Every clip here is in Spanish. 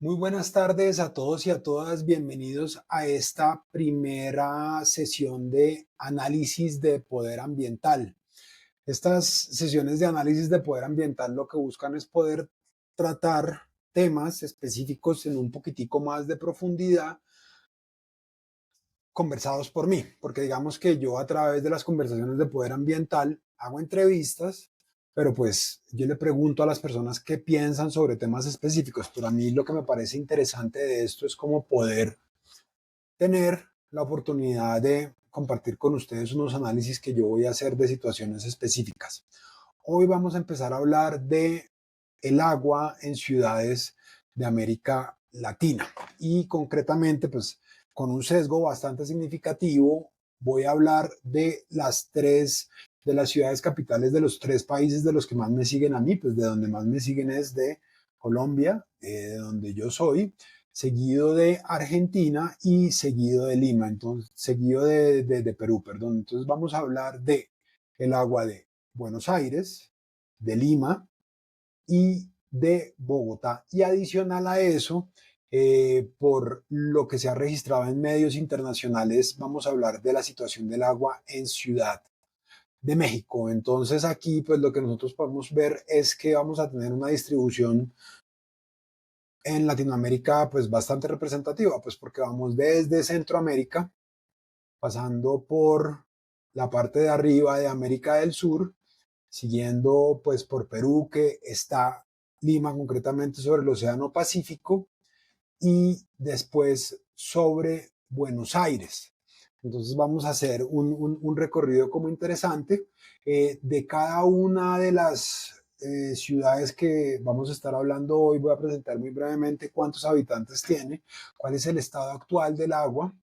Muy buenas tardes a todos y a todas. Bienvenidos a esta primera sesión de análisis de poder ambiental. Estas sesiones de análisis de poder ambiental lo que buscan es poder tratar temas específicos en un poquitico más de profundidad conversados por mí, porque digamos que yo a través de las conversaciones de poder ambiental hago entrevistas, pero pues yo le pregunto a las personas qué piensan sobre temas específicos, pero a mí lo que me parece interesante de esto es como poder tener la oportunidad de compartir con ustedes unos análisis que yo voy a hacer de situaciones específicas. Hoy vamos a empezar a hablar de el agua en ciudades de América Latina y concretamente pues con un sesgo bastante significativo voy a hablar de las ciudades capitales de los tres países de los que más me siguen a mí, pues de donde más me siguen es de Colombia, de donde yo soy, seguido de Argentina y seguido de Lima, entonces seguido de Perú, perdón. Entonces vamos a hablar de el agua de Buenos Aires, de Lima y de Bogotá. Y adicional a eso, por lo que se ha registrado en medios internacionales, vamos a hablar de la situación del agua en Ciudad de México. Entonces aquí, pues lo que nosotros podemos ver es que vamos a tener una distribución en Latinoamérica, pues bastante representativa, pues porque vamos desde Centroamérica, pasando por la parte de arriba de América del Sur, siguiendo pues por Perú, que está Lima concretamente sobre el Océano Pacífico, y después sobre Buenos Aires. Entonces vamos a hacer un recorrido como interesante de cada una de las ciudades que vamos a estar hablando hoy. Voy a presentar muy brevemente cuántos habitantes tiene, cuál es el estado actual del agua,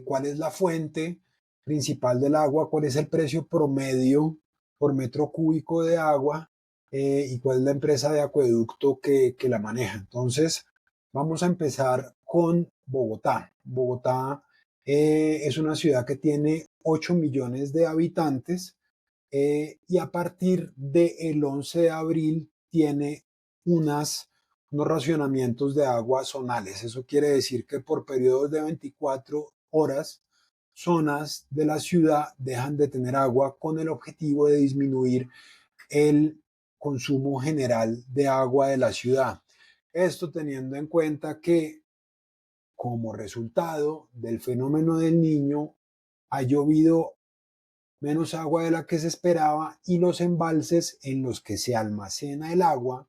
cuál es la fuente principal del agua, cuál es el precio promedio por metro cúbico de agua y cuál es la empresa de acueducto que la maneja. Entonces, vamos a empezar con Bogotá. Bogotá es una ciudad que tiene 8 millones de habitantes y a partir del 11 de abril tiene unos racionamientos de agua zonales. Eso quiere decir que por periodos de 24 horas, zonas de la ciudad dejan de tener agua con el objetivo de disminuir el consumo general de agua de la ciudad. Esto teniendo en cuenta que como resultado del fenómeno del niño ha llovido menos agua de la que se esperaba y los embalses en los que se almacena el agua,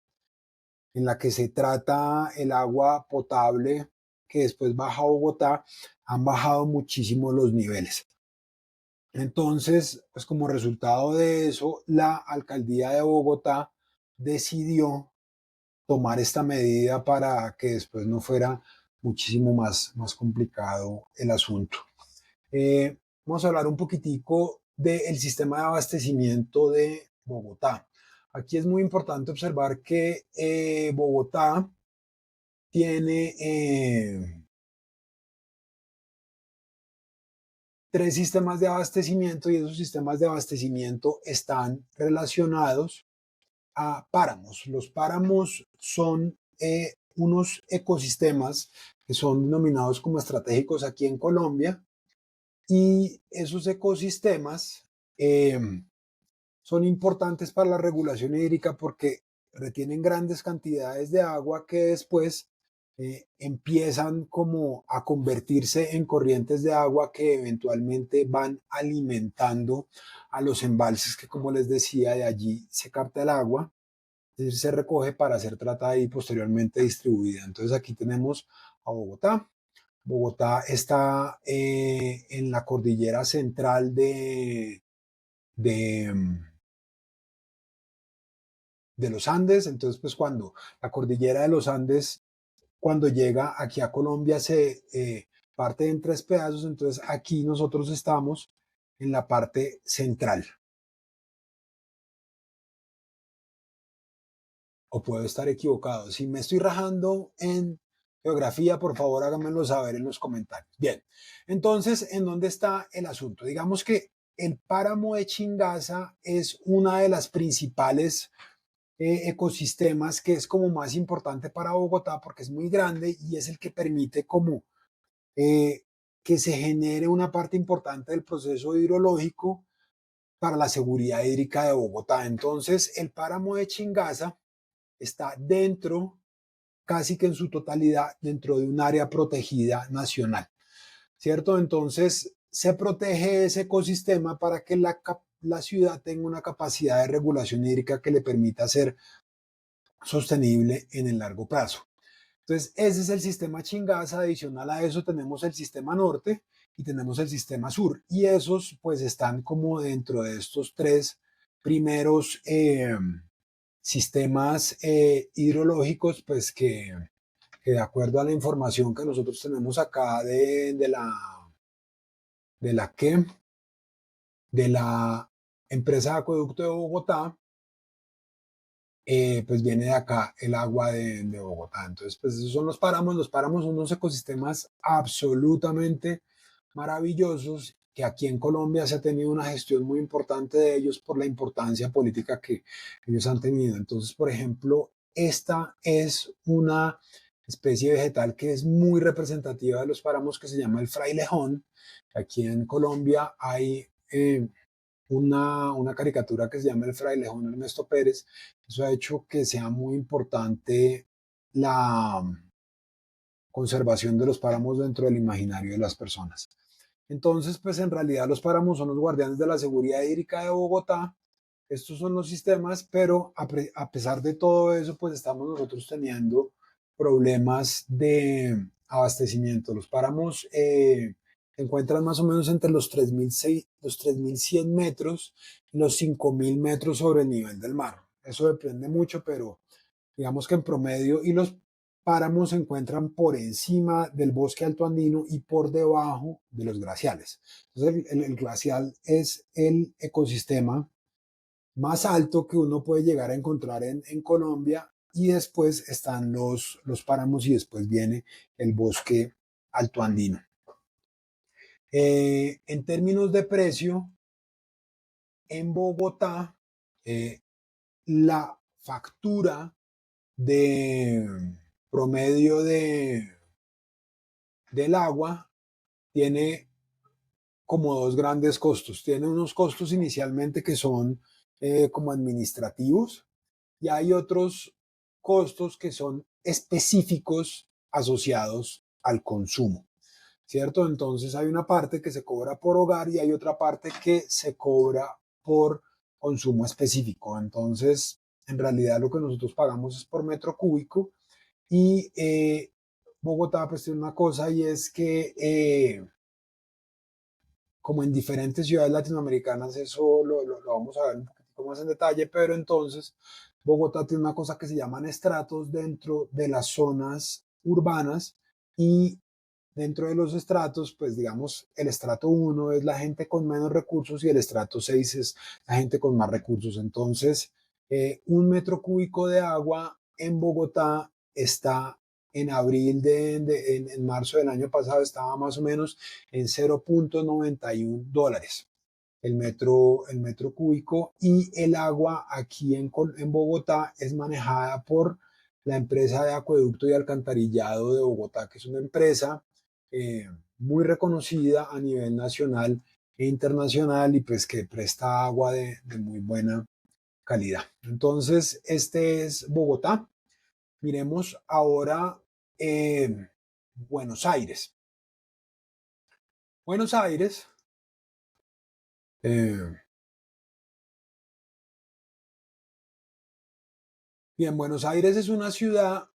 en la que se trata el agua potable que después baja a Bogotá, han bajado muchísimo los niveles. Entonces, pues como resultado de eso, la alcaldía de Bogotá decidió tomar esta medida para que después no fuera muchísimo más complicado el asunto. Vamos a hablar un poquitico del sistema de abastecimiento de Bogotá. Aquí es muy importante observar que Bogotá tiene tres sistemas de abastecimiento y esos sistemas de abastecimiento están relacionados a páramos. Los páramos son unos ecosistemas que son denominados como estratégicos aquí en Colombia y esos ecosistemas eh, son importantes para la regulación hídrica porque retienen grandes cantidades de agua que después empiezan como a convertirse en corrientes de agua que eventualmente van alimentando a los embalses que, como les decía, de allí se capta el agua, es decir, se recoge para ser tratada y posteriormente distribuida. Entonces aquí tenemos a Bogotá. Bogotá está en la cordillera central de, de los Andes. Entonces, pues cuando la cordillera de los Andes, cuando llega aquí a Colombia, se parte en tres pedazos. Entonces, aquí nosotros estamos en la parte central. O puedo estar equivocado. Si me estoy rajando en geografía, por favor háganmelo saber en los comentarios. Bien, entonces, ¿en dónde está el asunto? Digamos que el páramo de Chingaza es una de las principales ecosistemas que es como más importante para Bogotá porque es muy grande y es el que permite como eh, que se genere una parte importante del proceso hidrológico para la seguridad hídrica de Bogotá. Entonces, el páramo de Chingaza está dentro, casi que en su totalidad, dentro de un área protegida nacional, ¿cierto? Entonces, se protege ese ecosistema para que la ciudad tenga una capacidad de regulación hídrica que le permita ser sostenible en el largo plazo. Entonces, ese es el sistema Chingaza. Adicional a eso tenemos el sistema norte y tenemos el sistema sur. Y esos pues están como dentro de estos tres primeros sistemas hidrológicos, pues que de acuerdo a la información que nosotros tenemos acá de la que de la empresa de acueducto de Bogotá, pues viene de acá el agua de Bogotá. Entonces, pues esos son los páramos. Los páramos son unos ecosistemas absolutamente maravillosos que aquí en Colombia se ha tenido una gestión muy importante de ellos por la importancia política que ellos han tenido. Entonces, por ejemplo, esta es una especie vegetal que es muy representativa de los páramos que se llama el frailejón. Aquí en Colombia hay una caricatura que se llama El Frailejón Ernesto Pérez. Eso ha hecho que sea muy importante la conservación de los páramos dentro del imaginario de las personas. Entonces, pues en realidad los páramos son los guardianes de la seguridad hídrica de Bogotá. Estos son los sistemas, pero a pesar de todo eso, pues estamos nosotros teniendo problemas de abastecimiento. Los páramos se encuentran más o menos entre los 3.100 metros y los 5.000 metros sobre el nivel del mar. Eso depende mucho, pero digamos que en promedio, y los páramos se encuentran por encima del bosque alto andino y por debajo de los glaciales. Entonces, el glacial es el ecosistema más alto que uno puede llegar a encontrar en Colombia, y después están los páramos y después viene el bosque alto andino. En términos de precio, en Bogotá, la factura de promedio del agua tiene como dos grandes costos. Tiene unos costos inicialmente que son como administrativos, y hay otros costos que son específicos asociados al consumo, ¿cierto? Entonces hay una parte que se cobra por hogar y hay otra parte que se cobra por consumo específico. Entonces, en realidad lo que nosotros pagamos es por metro cúbico, y Bogotá pues tiene una cosa, y es que como en diferentes ciudades latinoamericanas, eso lo vamos a ver un poquito más en detalle, pero entonces Bogotá tiene una cosa que se llaman estratos dentro de las zonas urbanas, y dentro de los estratos, pues digamos, el estrato uno es la gente con menos recursos y el estrato 6 es la gente con más recursos. Entonces, un metro cúbico de agua en Bogotá está en abril, en marzo del año pasado, estaba más o menos en $0.91 el metro cúbico, y el agua aquí en Bogotá es manejada por la empresa de acueducto y alcantarillado de Bogotá, que es una empresa muy reconocida a nivel nacional e internacional, y pues que presta agua de muy buena calidad. Entonces, este es Bogotá. Miremos ahora Buenos Aires. Buenos Aires, eh, bien, Buenos Aires es una ciudad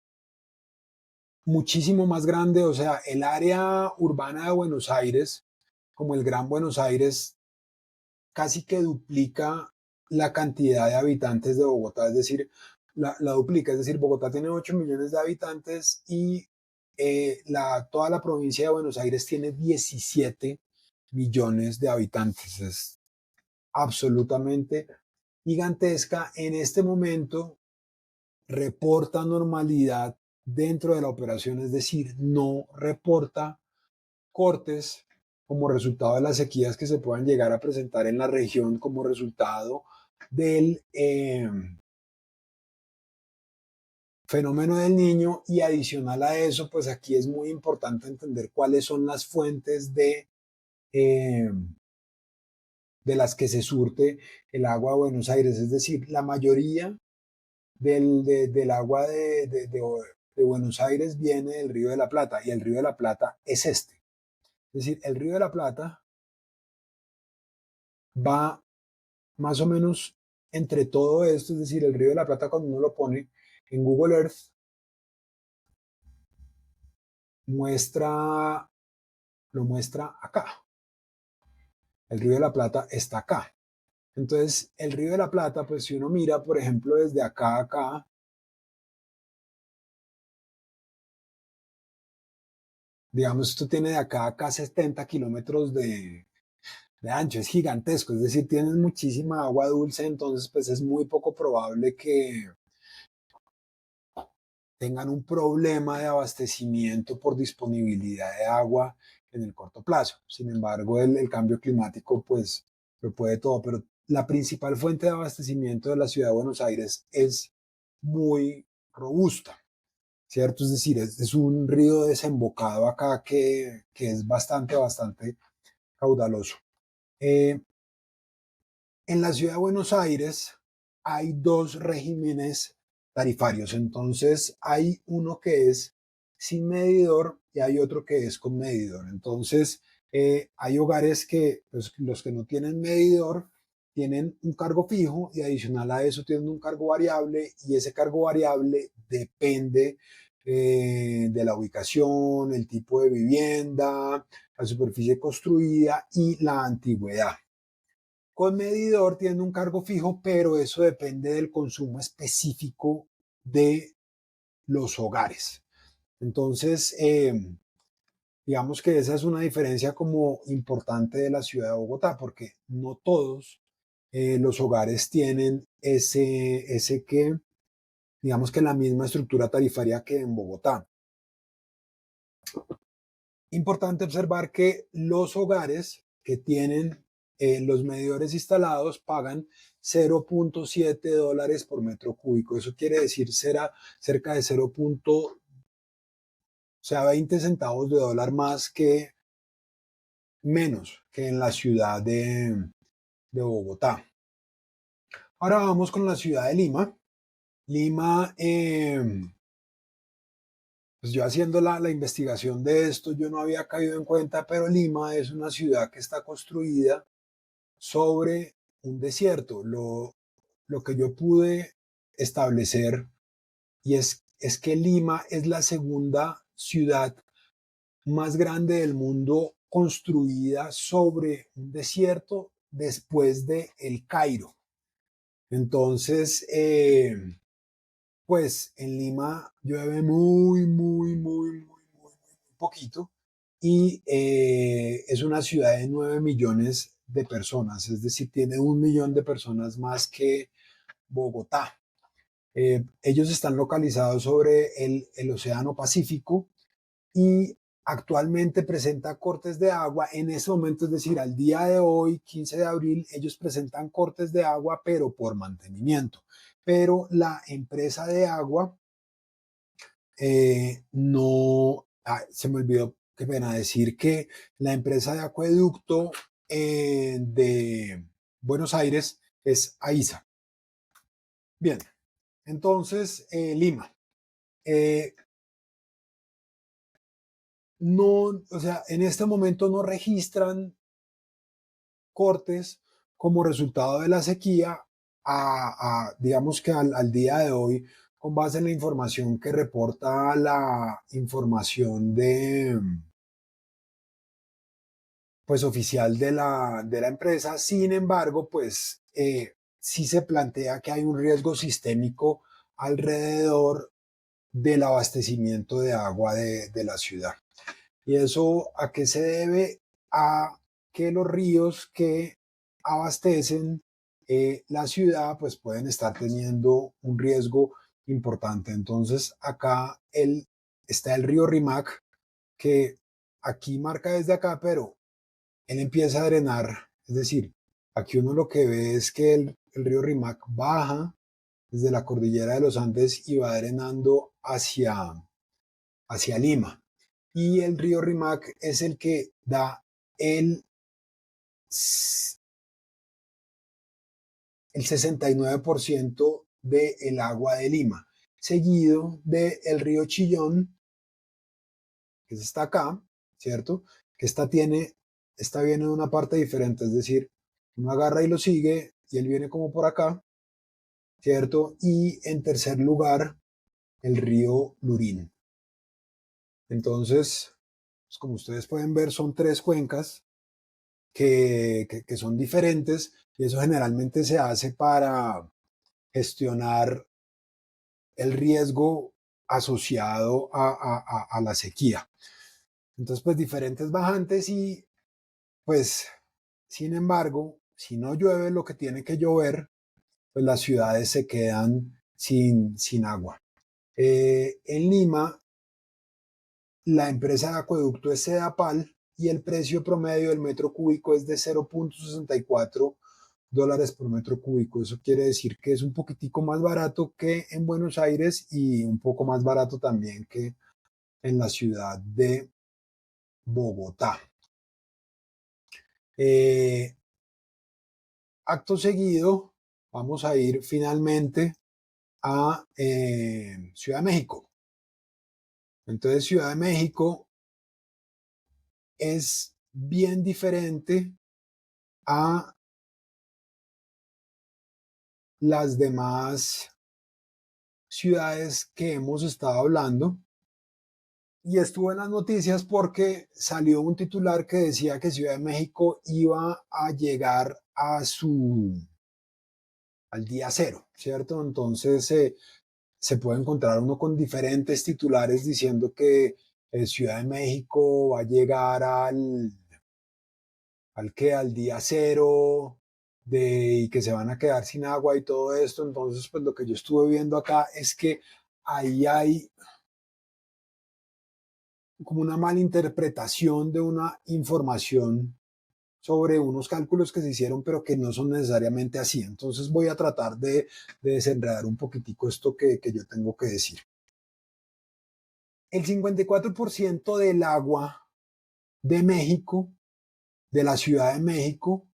muchísimo más grande. O sea, el área urbana de Buenos Aires, como el Gran Buenos Aires, casi que duplica la cantidad de habitantes de Bogotá, es decir, la duplica. Es decir, Bogotá tiene 8 millones de habitantes y toda la provincia de Buenos Aires tiene 17 millones de habitantes. Es absolutamente gigantesca. En este momento reporta normalidad dentro de la operación, es decir, no reporta cortes como resultado de las sequías que se puedan llegar a presentar en la región como resultado del, fenómeno del Niño, y adicional a eso, pues aquí es muy importante entender cuáles son las fuentes eh, de las que se surte el agua de Buenos Aires. Es decir, la mayoría del agua de Buenos Aires viene del Río de la Plata, y el Río de la Plata es este. Es decir, el Río de la Plata va más o menos entre todo esto. Es decir, el Río de la Plata, cuando uno lo pone en Google Earth, muestra, lo muestra acá. El Río de la Plata está acá. Entonces, el Río de la Plata, pues si uno mira, por ejemplo, desde acá a acá, digamos, esto tiene de acá a acá 70 kilómetros de ancho, es gigantesco. Es decir, tienen muchísima agua dulce. Entonces pues es muy poco probable que tengan un problema de abastecimiento por disponibilidad de agua en el corto plazo. Sin embargo, el cambio climático pues lo puede todo, pero la principal fuente de abastecimiento de la ciudad de Buenos Aires es muy robusta, ¿cierto? Es decir, es un río desembocado acá que es bastante caudaloso. Eh, en la ciudad de Buenos Aires hay dos regímenes tarifarios. Entonces hay uno que es sin medidor y hay otro que es con medidor. Entonces hay hogares que, pues, los que no tienen medidor, tienen un cargo fijo, y adicional a eso tienen un cargo variable, y ese cargo variable depende de la ubicación, el tipo de vivienda, la superficie construida y la antigüedad. Con medidor tiene un cargo fijo, pero eso depende del consumo específico de los hogares. Entonces, digamos que esa es una diferencia como importante de la ciudad de Bogotá, porque no todos los hogares tienen ese que, digamos que la misma estructura tarifaria que en Bogotá. Importante observar que los hogares que tienen los medidores instalados pagan 0.7 dólares por metro cúbico. Eso quiere decir será cerca de 0. O sea, 20 centavos de dólar más que menos que en la ciudad de Bogotá. Ahora vamos con la ciudad de Lima. Lima, pues yo haciendo la investigación de esto, yo no había caído en cuenta, pero Lima es una ciudad que está construida sobre un desierto. Lo que yo pude establecer, y es que Lima es la segunda ciudad más grande del mundo construida sobre un desierto después de El Cairo. Entonces, pues en Lima llueve muy poquito, y es una ciudad de 9 millones de personas. Es decir, tiene 1 millón de personas más que Bogotá. Ellos están localizados sobre el Océano Pacífico, y actualmente presenta cortes de agua en ese momento. Es decir, al día de hoy, 15 de abril, ellos presentan cortes de agua, pero por mantenimiento. Pero la empresa de agua no, se me olvidó, qué pena decir, que la empresa de acueducto de Buenos Aires es AISA. Bien, entonces Lima. Eh, no, o sea, en este momento no registran cortes como resultado de la sequía, digamos que al día de hoy, con base en la información que reporta la información pues oficial de la empresa. Sin embargo, pues sí se plantea que hay un riesgo sistémico alrededor del abastecimiento de agua de la ciudad. ¿Y eso a qué se debe? A que los ríos que abastecen la ciudad pues pueden estar teniendo un riesgo importante. Entonces acá está el río Rimac, que aquí marca desde acá, pero él empieza a drenar. Es decir, aquí uno lo que ve es que el río Rimac baja desde la cordillera de los Andes y va drenando hacia Lima. Y el río Rímac es el que da el, el 69% del agua de Lima, seguido del río Chillón, que está acá, ¿cierto? Que esta viene de una parte diferente, es decir, uno agarra y lo sigue y él viene como por acá, ¿cierto? Y en tercer lugar, el río Lurín. Entonces, pues como ustedes pueden ver, son tres cuencas que son diferentes y eso generalmente se hace para gestionar el riesgo asociado a la sequía. Entonces, pues diferentes bajantes y pues, sin embargo, si no llueve lo que tiene que llover, pues las ciudades se quedan sin agua. En Lima, la empresa de acueducto es Sedapal y el precio promedio del metro cúbico es de 0.64 dólares por metro cúbico. Eso quiere decir que es un poquitico más barato que en Buenos Aires y un poco más barato también que en la ciudad de Bogotá. Acto seguido, vamos a ir finalmente a Ciudad de México. Entonces, Ciudad de México es bien diferente a las demás ciudades que hemos estado hablando. Y estuvo en las noticias porque salió un titular que decía que Ciudad de México iba a llegar al día cero, ¿cierto? Entonces se puede encontrar uno con diferentes titulares diciendo que Ciudad de México va a llegar al día cero y que se van a quedar sin agua y todo esto. Entonces, pues lo que yo estuve viendo acá es que ahí hay como una mala interpretación de una información sobre unos cálculos que se hicieron, pero que no son necesariamente así. Entonces voy a tratar de desenredar un poquitico esto que yo tengo que decir. El 54% del agua de México, de la Ciudad de México,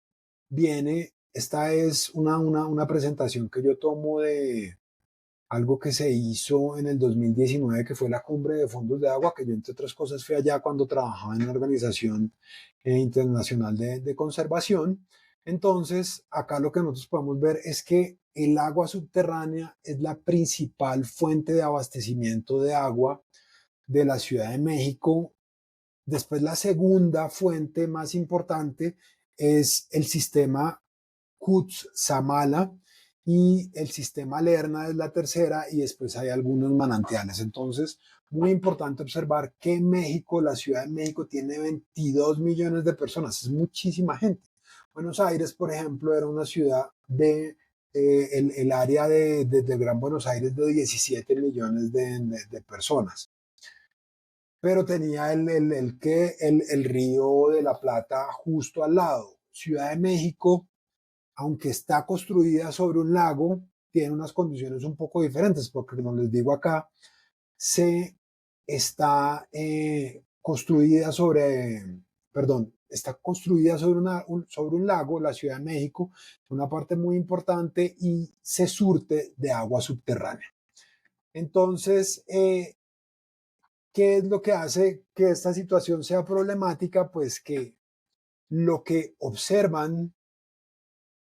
esta es una presentación que yo tomo de algo que se hizo en el 2019, que fue la cumbre de fondos de agua, que yo entre otras cosas fui allá cuando trabajaba en una organización internacional de conservación. Entonces, acá lo que nosotros podemos ver es que el agua subterránea es la principal fuente de abastecimiento de agua de la Ciudad de México. Después, la segunda fuente más importante es el sistema Cutzamala y el sistema Lerna es la tercera y después hay algunos manantiales. Entonces, muy importante observar que México, la Ciudad de México, tiene 22 millones de personas, es muchísima gente. Buenos Aires, por ejemplo, era una ciudad el área de Gran Buenos Aires de 17 millones de personas, pero tenía el Río de la Plata justo al lado. Ciudad de México, aunque está construida sobre un lago, tiene unas condiciones un poco diferentes, porque como les digo acá, está construida está construida sobre un lago, la Ciudad de México, una parte muy importante y se surte de agua subterránea. Entonces, ¿qué es lo que hace que esta situación sea problemática? Pues que lo que observan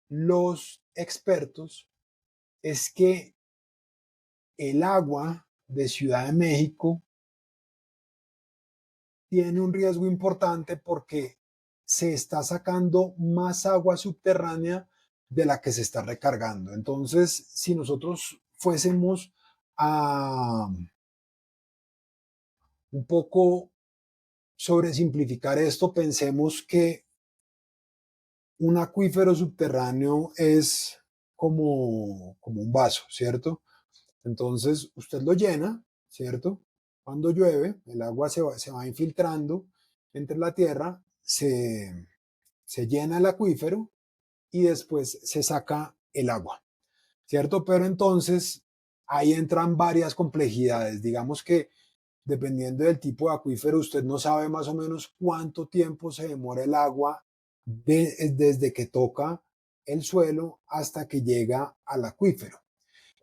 los expertos es que el agua de Ciudad de México tiene un riesgo importante porque se está sacando más agua subterránea de la que se está recargando. Entonces, si nosotros fuésemos a un poco sobresimplificar esto, pensemos que un acuífero subterráneo es como un vaso, ¿cierto? Entonces usted lo llena, ¿cierto? Cuando llueve, el agua se va infiltrando entre la tierra, se llena el acuífero y después se saca el agua. ¿cierto? Pero entonces ahí entran varias complejidades. Digamos que dependiendo del tipo de acuífero, usted no sabe más o menos cuánto tiempo se demora el agua desde que toca el suelo hasta que llega al acuífero.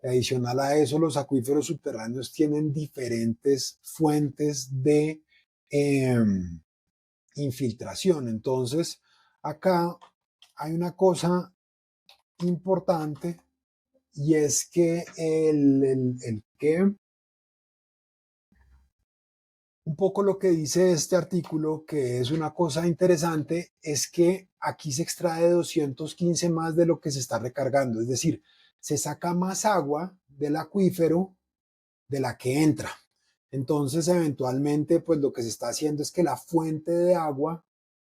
Adicional a eso, los acuíferos subterráneos tienen diferentes fuentes de eh, infiltración. Entonces, acá hay una cosa importante y es que un poco lo que dice este artículo, que es una cosa interesante, es que aquí se extrae 215 más de lo que se está recargando, es decir, se saca más agua del acuífero de la que entra. Entonces, eventualmente, pues lo que se está haciendo es que la fuente de agua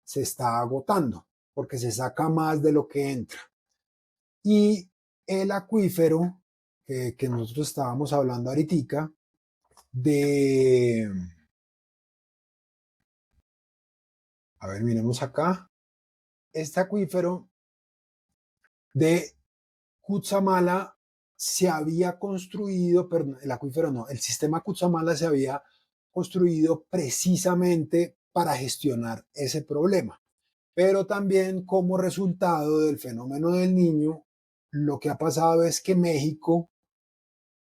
se está agotando, porque se saca más de lo que entra. Y el acuífero, que nosotros estábamos hablando ahorita, de, a ver, miremos acá, este acuífero de Cutzamala se había construido, perdón, el acuífero no, el sistema Cutzamala se había construido precisamente para gestionar ese problema. Pero también como resultado del fenómeno del niño, lo que ha pasado es que México,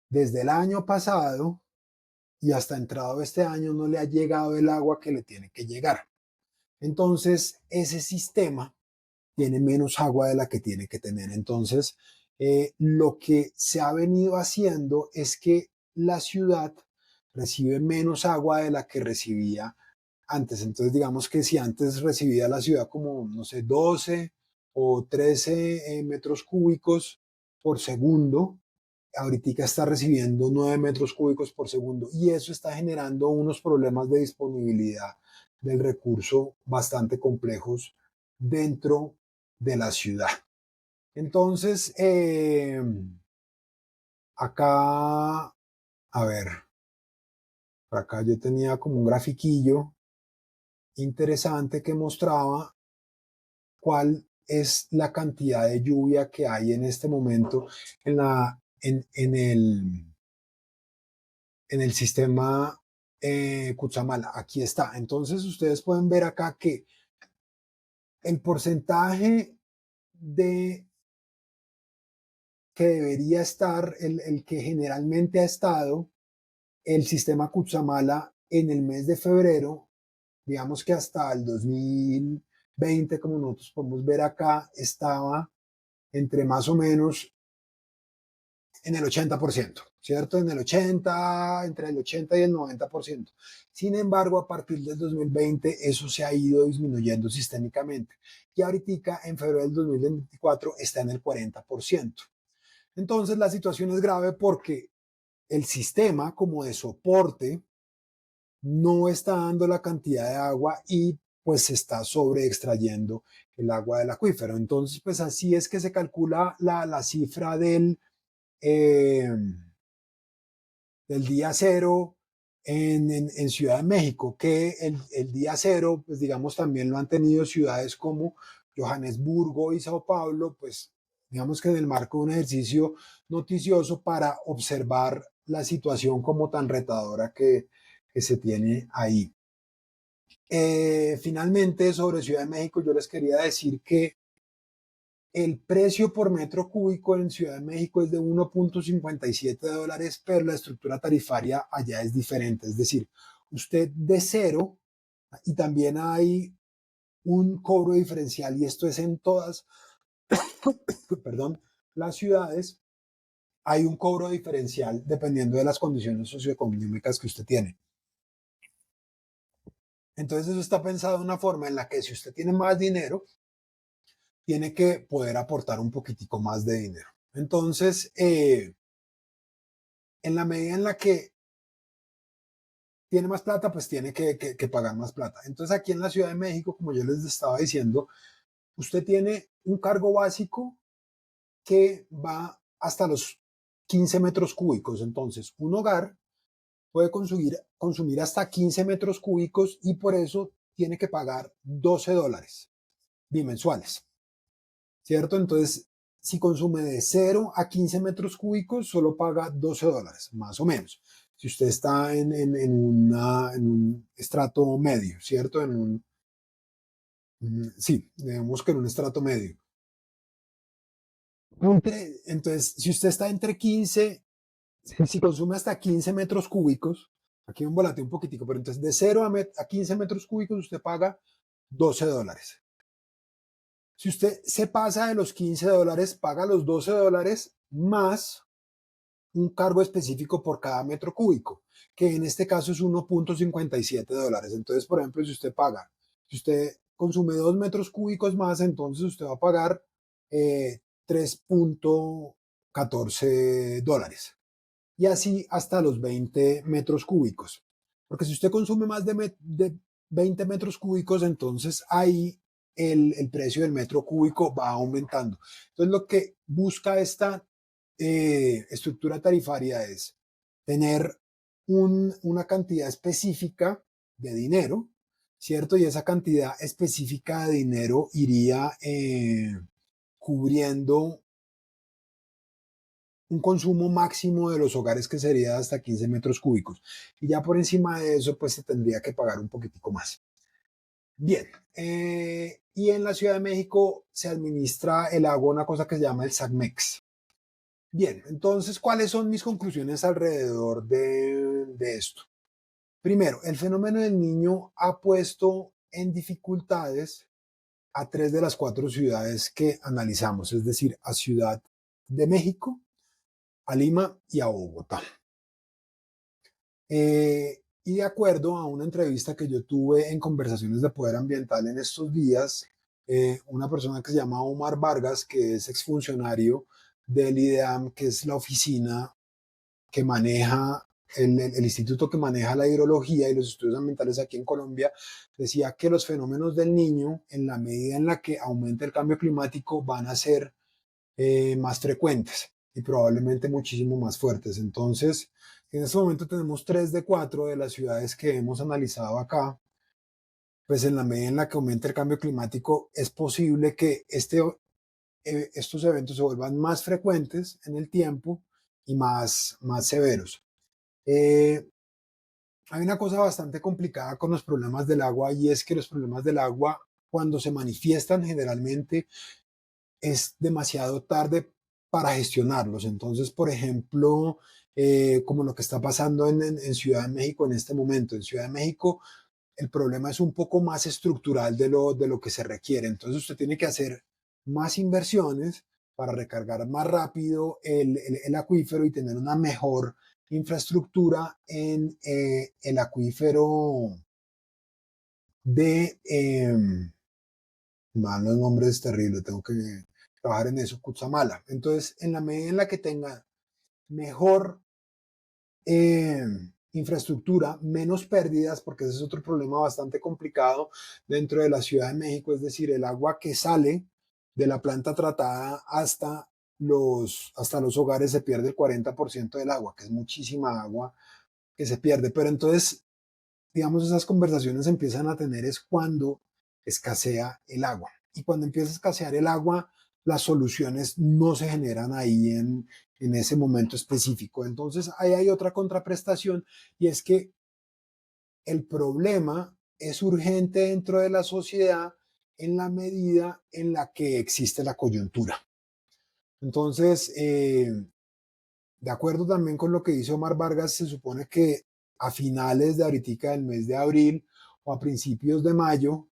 desde el año pasado y hasta entrado este año, no le ha llegado el agua que le tiene que llegar. Entonces, ese sistema tiene menos agua de la que tiene que tener. Entonces, lo que se ha venido haciendo es que la ciudad recibe menos agua de la que recibía antes. Entonces, digamos que si antes recibía la ciudad como, no sé, 12 o 13 metros cúbicos por segundo, ahorita está recibiendo 9 metros cúbicos por segundo y eso está generando unos problemas de disponibilidad del recurso bastante complejos dentro de la ciudad. Entonces, acá, a ver, por acá yo tenía como un grafiquillo interesante que mostraba cuál es la cantidad de lluvia que hay en este momento en el sistema Cutzamala. Aquí está. Entonces ustedes pueden ver acá que el porcentaje de que debería estar, el que generalmente ha estado el sistema Cutzamala en el mes de febrero, digamos que hasta el 2020, como nosotros podemos ver acá, estaba entre más o menos en el 80%, ¿cierto? En el 80, entre el 80 y el 90%. Sin embargo, a partir del 2020 eso se ha ido disminuyendo sistémicamente y ahorita en febrero del 2024 está en el 40%. Entonces la situación es grave porque el sistema como de soporte no está dando la cantidad de agua y pues se está sobre extrayendo el agua del acuífero. Entonces, pues así es que se calcula la cifra eh, del día cero en Ciudad de México, que el día cero, pues digamos, también lo han tenido ciudades como Johannesburgo y Sao Paulo, pues digamos que en el marco de un ejercicio noticioso para observar la situación como tan retadora que se tiene ahí. Finalmente, sobre Ciudad de México, yo les quería decir que el precio por metro cúbico en Ciudad de México es de $1.57, pero la estructura tarifaria allá es diferente. Es decir, usted de cero, y también hay un cobro diferencial, y esto es en todas, perdón, las ciudades, hay un cobro diferencial dependiendo de las condiciones socioeconómicas que usted tiene. Entonces eso está pensado de una forma en la que si usted tiene más dinero, tiene que poder aportar un poquitico más de dinero. Entonces, en la medida en la que tiene más plata, pues tiene que pagar más plata. Entonces, aquí en la Ciudad de México, como yo les estaba diciendo, usted tiene un cargo básico que va hasta los 15 metros cúbicos. Entonces, un hogar puede consumir hasta 15 metros cúbicos y por eso tiene que pagar $12 bimensuales, ¿cierto? Entonces, si consume de 0 a 15 metros cúbicos, solo paga $12, más o menos. Si usted está en un estrato medio, ¿cierto? Sí, digamos que en un estrato medio. Entonces, si usted está entre 15, si consume hasta 15 metros cúbicos, aquí me volateé un poquitico, pero entonces de 0 a 15 metros cúbicos usted paga $12. Si usted se pasa de los $15, paga los $12 más un cargo específico por cada metro cúbico, que en este caso es $1.57. Entonces, por ejemplo, si usted consume 2 metros cúbicos más, entonces usted va a pagar $3.14. Y así hasta los 20 metros cúbicos. Porque si usted consume más de 20 metros cúbicos, entonces ahí el precio del metro cúbico va aumentando. Entonces lo que busca esta estructura tarifaria es tener una cantidad específica de dinero, ¿cierto? Y esa cantidad específica de dinero iría cubriendo un consumo máximo de los hogares que sería hasta 15 metros cúbicos. Y ya por encima de eso, pues se tendría que pagar un poquitico más. Bien, y en la Ciudad de México se administra el agua, una cosa que se llama el SACMEX. Bien, entonces, ¿cuáles son mis conclusiones alrededor de esto? Primero, el fenómeno del niño ha puesto en dificultades a 3 de las 4 ciudades que analizamos, es decir, a Ciudad de México, a Lima y a Bogotá. Y de acuerdo a una entrevista que yo tuve en Conversaciones de Poder Ambiental en estos días, una persona que se llama Omar Vargas, que es exfuncionario del IDEAM, que es la oficina que maneja, el instituto que maneja la hidrología y los estudios ambientales aquí en Colombia, decía que los fenómenos del niño, en la medida en la que aumente el cambio climático, van a ser más frecuentes y probablemente muchísimo más fuertes. Entonces, en este momento tenemos 3 de 4 de las ciudades que hemos analizado acá. Pues en la medida en la que aumente el cambio climático, es posible que estos eventos se vuelvan más frecuentes en el tiempo y más severos. Hay una cosa bastante complicada con los problemas del agua, y es que los problemas del agua, cuando se manifiestan, generalmente es demasiado tarde para gestionarlos. Entonces, por ejemplo, como lo que está pasando en Ciudad de México en este momento. En Ciudad de México el problema es un poco más estructural de lo que se requiere. Entonces usted tiene que hacer más inversiones para recargar más rápido el acuífero y tener una mejor infraestructura en el acuífero de... los nombres terribles, tengo que trabajar en eso, Cutzamala. Entonces, en la medida en la que tenga mejor eh, infraestructura, menos pérdidas, porque ese es otro problema bastante complicado dentro de la Ciudad de México, es decir, el agua que sale de la planta tratada hasta los hogares se pierde el 40% del agua, que es muchísima agua que se pierde. Pero entonces, digamos, esas conversaciones empiezan a tener es cuando escasea el agua. Y cuando empieza a escasear el agua, las soluciones no se generan ahí en ese momento específico. Entonces, ahí hay otra contraprestación, y es que el problema es urgente dentro de la sociedad en la medida en la que existe la coyuntura. Entonces, de acuerdo también con lo que dice Omar Vargas, se supone que a finales de ahorita del mes de abril o a principios de mayo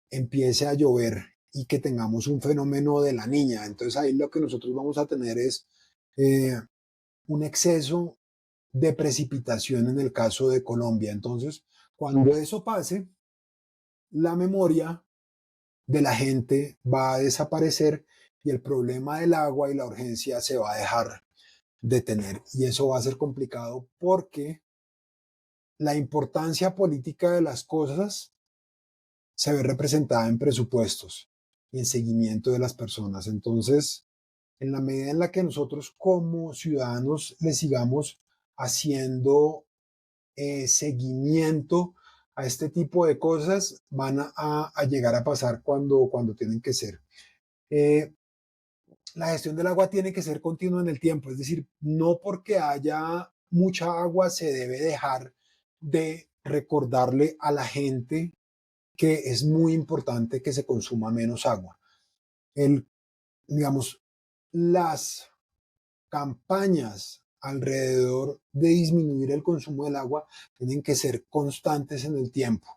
empiece a llover y que tengamos un fenómeno de la niña. Entonces ahí lo que nosotros vamos a tener es eh, un exceso de precipitación en el caso de Colombia. Entonces, cuando eso pase, la memoria de la gente va a desaparecer y el problema del agua y la urgencia se va a dejar de tener. Y eso va a ser complicado porque la importancia política de las cosas se ve representada en presupuestos y en seguimiento de las personas. Entonces, en la medida en la que nosotros como ciudadanos le sigamos haciendo seguimiento a este tipo de cosas, van a llegar a pasar cuando tienen que ser. Eh, la gestión del agua tiene que ser continua en el tiempo, es decir, no porque haya mucha agua se debe dejar de recordarle a la gente que es muy importante que se consuma menos agua. El, digamos, las campañas alrededor de disminuir el consumo del agua tienen que ser constantes en el tiempo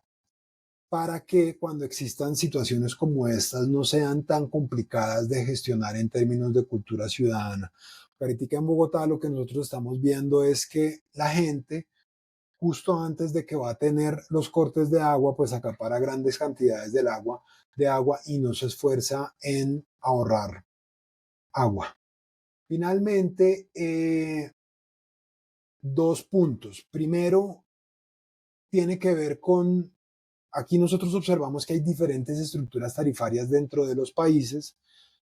para que cuando existan situaciones como estas no sean tan complicadas de gestionar en términos de cultura ciudadana. Ahorita en Bogotá lo que nosotros estamos viendo es que la gente, justo antes de que va a tener los cortes de agua, pues acapara grandes cantidades de agua y no se esfuerza en ahorrar agua. Finalmente, dos puntos. Primero, tiene que ver con, aquí nosotros observamos que hay diferentes estructuras tarifarias dentro de los países,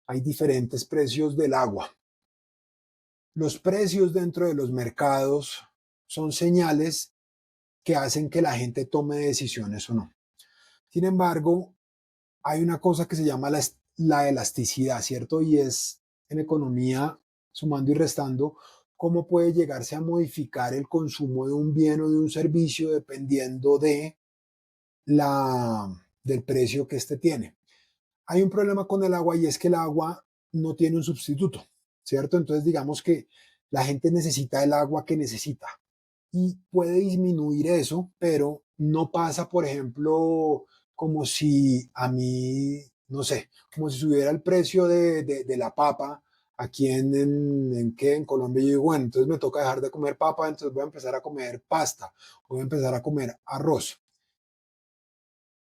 hay diferentes precios del agua. Los precios dentro de los mercados son señales que hacen que la gente tome decisiones o no. Sin embargo, hay una cosa que se llama la elasticidad, ¿cierto? Y es en economía, sumando y restando, cómo puede llegarse a modificar el consumo de un bien o de un servicio dependiendo del precio que éste tiene. Hay un problema con el agua y es que el agua no tiene un sustituto, ¿cierto? Entonces digamos que la gente necesita el agua que necesita y puede disminuir eso, pero no pasa, por ejemplo, como si a mí, no sé, como si subiera el precio de la papa aquí en Colombia. Yo digo, bueno, entonces me toca dejar de comer papa, entonces voy a empezar a comer pasta, voy a empezar a comer arroz.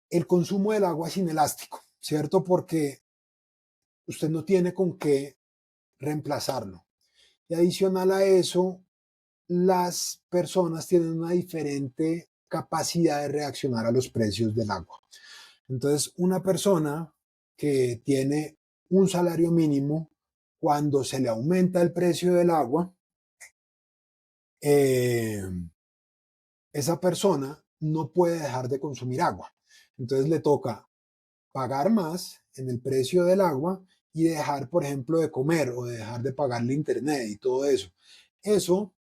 El consumo del agua es inelástico, ¿cierto? Porque usted no tiene con qué reemplazarlo. Y adicional a eso, las personas tienen una diferente capacidad de reaccionar a los precios del agua. Entonces, una persona que tiene un salario mínimo, cuando se le aumenta el precio del agua, eh, esa persona no puede dejar de consumir agua. Entonces le toca pagar más en el precio del agua y dejar, por ejemplo, de comer o de dejar de pagarle internet y todo eso. Eso,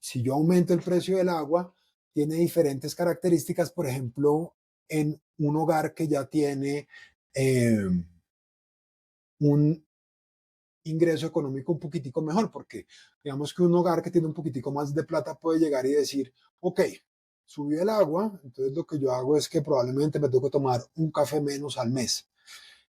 si yo aumento el precio del agua, tiene diferentes características, por ejemplo, en un hogar que ya tiene un ingreso económico un poquitico mejor, porque digamos que un hogar que tiene un poquitico más de plata puede llegar y decir, ok, subió el agua, entonces lo que yo hago es que probablemente me tengo que tomar un café menos al mes.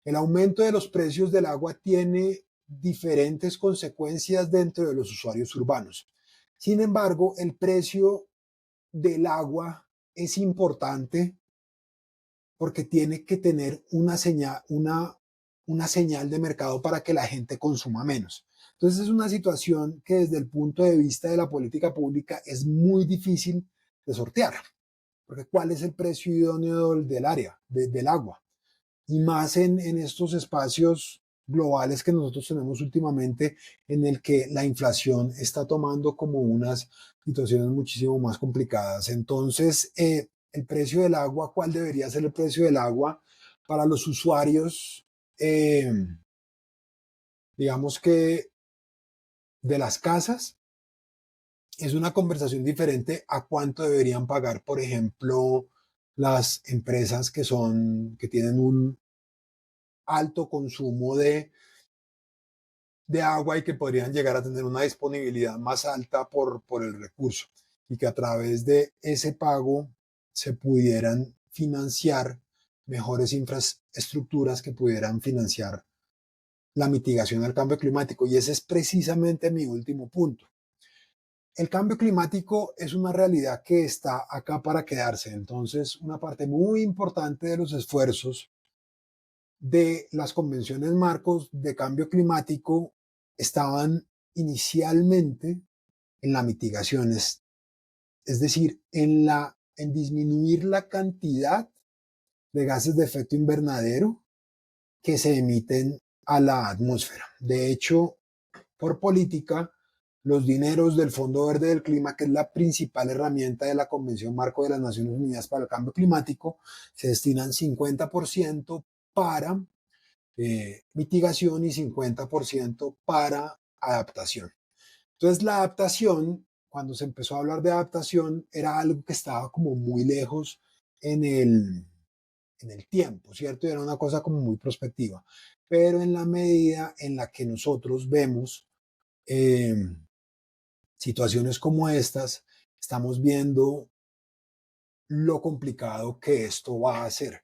El aumento de los precios del agua tiene diferentes consecuencias dentro de los usuarios urbanos. Sin embargo, el precio del agua es importante porque tiene que tener una señal de mercado para que la gente consuma menos. Entonces es una situación que desde el punto de vista de la política pública es muy difícil de sortear, porque ¿cuál es el precio idóneo del área, del agua? Y más en estos espacios globales que nosotros tenemos últimamente, en el que la inflación está tomando como unas situaciones muchísimo más complicadas. Entonces, el precio del agua, ¿cuál debería ser el precio del agua para los usuarios? Eh, digamos que de las casas es una conversación diferente a cuánto deberían pagar, por ejemplo, las empresas que tienen un alto consumo de agua y que podrían llegar a tener una disponibilidad más alta por el recurso y que a través de ese pago se pudieran financiar mejores infraestructuras que pudieran financiar la mitigación del cambio climático. Y ese es precisamente mi último punto. El cambio climático es una realidad que está acá para quedarse. Entonces, una parte muy importante de los esfuerzos de las convenciones marcos de cambio climático estaban inicialmente en la mitigación, es decir, en disminuir la cantidad de gases de efecto invernadero que se emiten a la atmósfera. De hecho, por política, los dineros del Fondo Verde del Clima, que es la principal herramienta de la Convención Marco de las Naciones Unidas para el Cambio Climático, se destinan 50% para mitigación y 50% para adaptación. Entonces la adaptación, cuando se empezó a hablar de adaptación, era algo que estaba como muy lejos en el tiempo, ¿cierto? Y era una cosa como muy prospectiva. Pero en la medida en la que nosotros vemos eh, situaciones como estas, estamos viendo lo complicado que esto va a ser.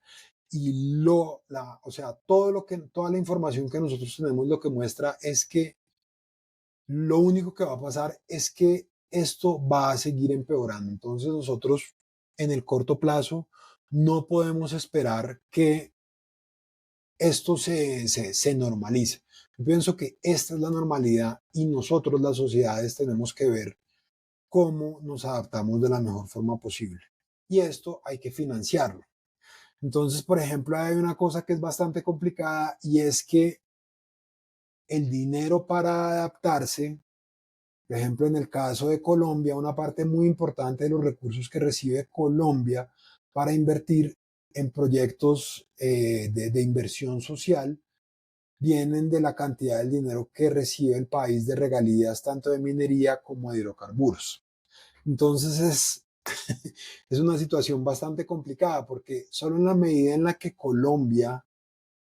Y o sea, toda la información que nosotros tenemos lo que muestra es que lo único que va a pasar es que esto va a seguir empeorando. Entonces nosotros en el corto plazo no podemos esperar que esto se normalice. Yo pienso que esta es la normalidad y nosotros las sociedades tenemos que ver cómo nos adaptamos de la mejor forma posible. Y esto hay que financiarlo. Entonces, por ejemplo, hay una cosa que es bastante complicada y es que el dinero para adaptarse, por ejemplo, en el caso de Colombia, una parte muy importante de los recursos que recibe Colombia para invertir en proyectos de inversión social vienen de la cantidad del dinero que recibe el país de regalías tanto de minería como de hidrocarburos. Entonces es una situación bastante complicada porque solo en la medida en la que Colombia,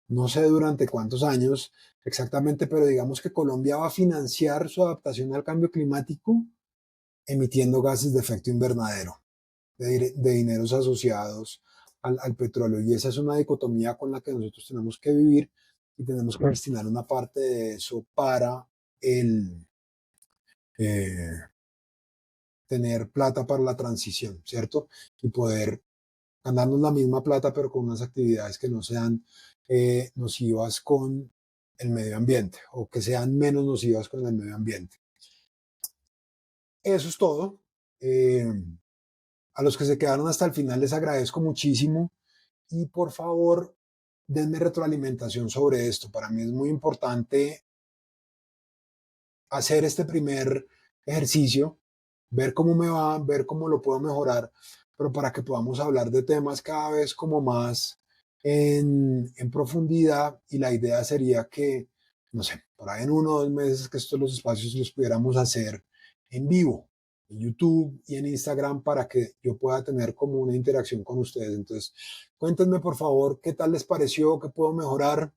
no sé durante cuántos años exactamente, pero digamos que Colombia va a financiar su adaptación al cambio climático emitiendo gases de efecto invernadero, de dineros asociados al petróleo. Y esa es una dicotomía con la que nosotros tenemos que vivir y tenemos que destinar una parte de eso para el, eh, tener plata para la transición, ¿cierto? Y poder ganarnos la misma plata, pero con unas actividades que no sean nocivas con el medio ambiente o que sean menos nocivas con el medio ambiente. Eso es todo. Eh, a los que se quedaron hasta el final les agradezco muchísimo y por favor denme retroalimentación sobre esto. Para mí es muy importante hacer este primer ejercicio, ver cómo me va, ver cómo lo puedo mejorar, pero para que podamos hablar de temas cada vez como más en profundidad y la idea sería que, no sé, por ahí en 1 o 2 meses que estos los espacios los pudiéramos hacer en vivo, en YouTube y en Instagram para que yo pueda tener como una interacción con ustedes. Entonces, cuéntenme por favor qué tal les pareció, qué puedo mejorar,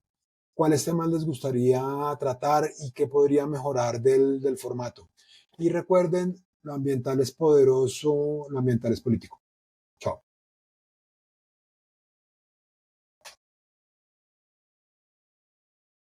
cuáles temas les gustaría tratar y qué podría mejorar del formato. Y recuerden, lo ambiental es poderoso, lo ambiental es político.